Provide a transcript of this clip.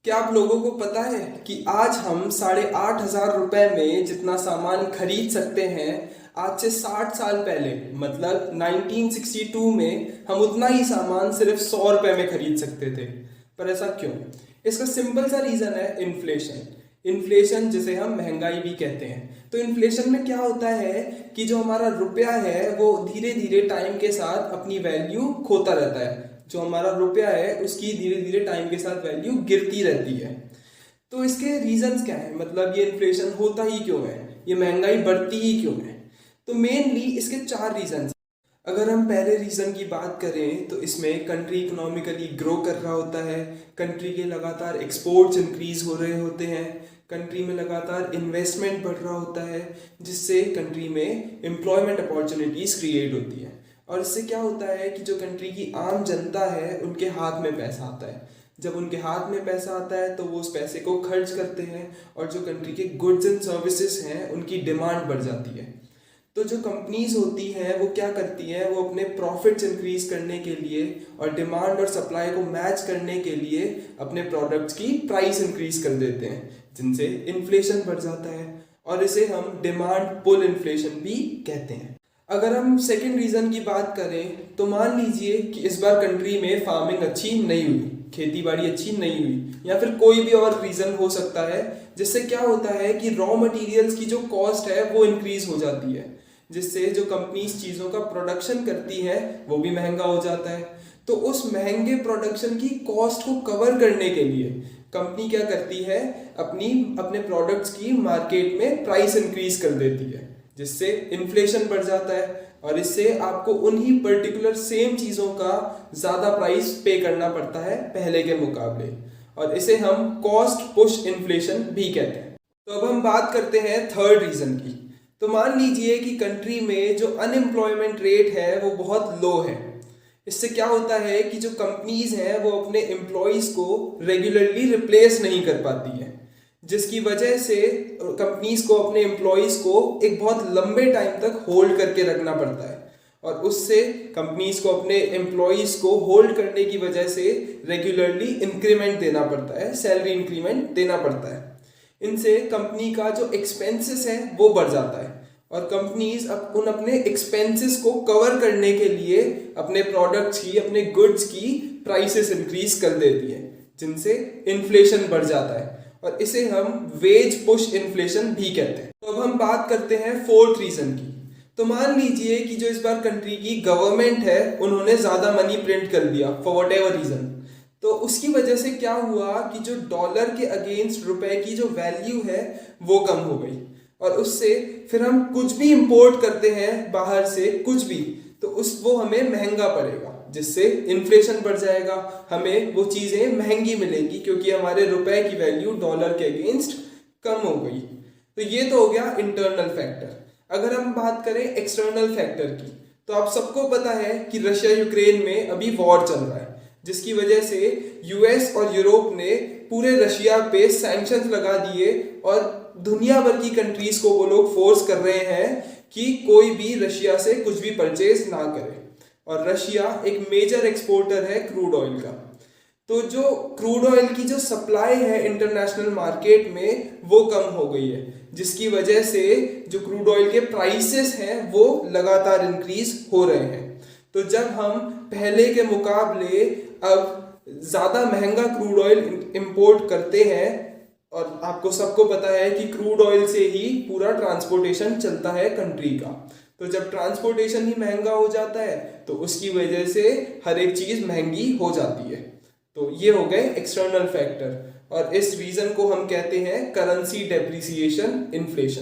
क्या आप लोगों को पता है कि आज हम 8,500 रुपए में जितना सामान खरीद सकते हैं, आज से 60 साल पहले मतलब 1962 में हम उतना ही सामान सिर्फ 100 रुपए में खरीद सकते थे। पर ऐसा क्यों? इसका सिंपल सा रीज़न है इन्फ्लेशन। इन्फ्लेशन जिसे हम महंगाई भी कहते हैं। तो इन्फ्लेशन में क्या होता है कि जो हमारा रुपया है वो धीरे धीरे टाइम के साथ अपनी वैल्यू खोता रहता है। जो हमारा रुपया है उसकी धीरे धीरे टाइम के साथ वैल्यू गिरती रहती है। तो इसके रीजंस क्या है, मतलब ये इन्फ्लेशन होता ही क्यों है, ये महंगाई बढ़ती ही क्यों है? तो मेनली इसके 4 रीजंस। अगर हम पहले रीजन की बात करें तो इसमें कंट्री इकोनॉमिकली ग्रो कर रहा होता है, कंट्री के लगातार एक्सपोर्ट्स इंक्रीज हो रहे होते हैं, कंट्री में लगातार इन्वेस्टमेंट बढ़ रहा होता है, जिससे कंट्री में एम्प्लॉयमेंट अपॉर्चुनिटीज क्रिएट होती है। और इससे क्या होता है कि जो कंट्री की आम जनता है उनके हाथ में पैसा आता है। जब उनके हाथ में पैसा आता है तो वो उस पैसे को खर्च करते हैं और जो कंट्री के गुड्स एंड सर्विसेज हैं उनकी डिमांड बढ़ जाती है। तो जो कंपनीज होती हैं वो क्या करती हैं, वो अपने प्रॉफिट्स इंक्रीज करने के लिए और डिमांड और सप्लाई को मैच करने के लिए अपने प्रोडक्ट्स की प्राइस इंक्रीज कर देते हैं, जिनसे इन्फ्लेशन बढ़ जाता है। और इसे हम डिमांड पुल इन्फ्लेशन भी कहते हैं। अगर हम सेकेंड रीजन की बात करें तो मान लीजिए कि इस बार कंट्री में फार्मिंग अच्छी नहीं हुई, खेती बाड़ी अच्छी नहीं हुई, या फिर कोई भी और रीजन हो सकता है, जिससे क्या होता है कि रॉ मटेरियल्स की जो कॉस्ट है वो इंक्रीज हो जाती है, जिससे जो कंपनीज चीज़ों का प्रोडक्शन करती है वो भी महंगा हो जाता है। तो उस महंगे प्रोडक्शन की कॉस्ट को कवर करने के लिए कंपनी क्या करती है, अपने प्रोडक्ट्स की मार्केट में प्राइस इंक्रीज कर देती है, जिससे इन्फ्लेशन बढ़ जाता है और इससे आपको उन्हीं पर्टिकुलर सेम चीज़ों का ज़्यादा प्राइस पे करना पड़ता है पहले के मुकाबले, और इसे हम कॉस्ट पुश इन्फ्लेशन भी कहते हैं। तो अब हम बात करते हैं थर्ड रीज़न की। तो मान लीजिए कि कंट्री में जो अनएम्प्लॉयमेंट रेट है वो बहुत लो है। इससे क्या होता है कि जो कंपनीज हैं वो अपने एम्प्लॉयज़ को रेगुलरली रिप्लेस नहीं कर पाती हैं, जिसकी वजह से कंपनीज को अपने एम्प्लॉयज़ को एक बहुत लंबे टाइम तक होल्ड करके रखना पड़ता है। और उससे कंपनीज को अपने एम्प्लॉयज़ को होल्ड करने की वजह से रेगुलरली इंक्रीमेंट देना पड़ता है, सैलरी इंक्रीमेंट देना पड़ता है। इनसे कंपनी का जो एक्सपेंसेस है वो बढ़ जाता है और कंपनीज अब उन अपने एक्सपेंसेस को कवर करने के लिए अपने प्रोडक्ट्स की, अपने गुड्स की प्राइसेस इंक्रीज कर देती है, जिनसे इन्फ्लेशन बढ़ जाता है और इसे हम वेज पुश इन्फ्लेशन भी कहते हैं। तो अब हम बात करते हैं फोर्थ रीजन की। तो मान लीजिए कि जो इस बार कंट्री की गवर्नमेंट है उन्होंने ज्यादा मनी प्रिंट कर दिया फॉर वट एवर रीजन। तो उसकी वजह से क्या हुआ कि जो डॉलर के अगेंस्ट रुपए की जो वैल्यू है वो कम हो गई, और उससे फिर हम कुछ भी इंपोर्ट करते हैं बाहर से, कुछ भी, तो वो हमें महंगा पड़ेगा, जिससे इन्फ्लेशन बढ़ जाएगा, हमें वो चीज़ें महंगी मिलेंगी क्योंकि हमारे रुपए की वैल्यू डॉलर के अगेंस्ट कम हो गई। तो ये तो हो गया इंटरनल फैक्टर। अगर हम बात करें एक्सटर्नल फैक्टर की, तो आप सबको पता है कि रशिया यूक्रेन में अभी वॉर चल रहा है, जिसकी वजह से यूएस और यूरोप ने पूरे रशिया पे सैंक्शंस लगा दिए और दुनिया भर की कंट्रीज को वो लोग फोर्स कर रहे हैं कि कोई भी रशिया से कुछ भी परचेज ना करे। और रशिया एक मेजर एक्सपोर्टर है क्रूड ऑयल का। तो जो क्रूड ऑयल की जो सप्लाई है इंटरनेशनल मार्केट में वो कम हो गई है, जिसकी वजह से जो क्रूड ऑयल के प्राइसेस हैं वो लगातार इंक्रीज हो रहे हैं। तो जब हम पहले के मुकाबले अब ज़्यादा महंगा क्रूड ऑयल इंपोर्ट करते हैं, और आपको सबको पता है कि क्रूड ऑयल से ही पूरा ट्रांसपोर्टेशन चलता है कंट्री का, तो जब ट्रांसपोर्टेशन ही महंगा हो जाता है तो उसकी वजह से हर एक चीज़ महंगी हो जाती है। तो ये हो गए एक्सटर्नल फैक्टर, और इस रीज़न को हम कहते हैं करेंसी डेप्रिसिएशन इन्फ्लेशन।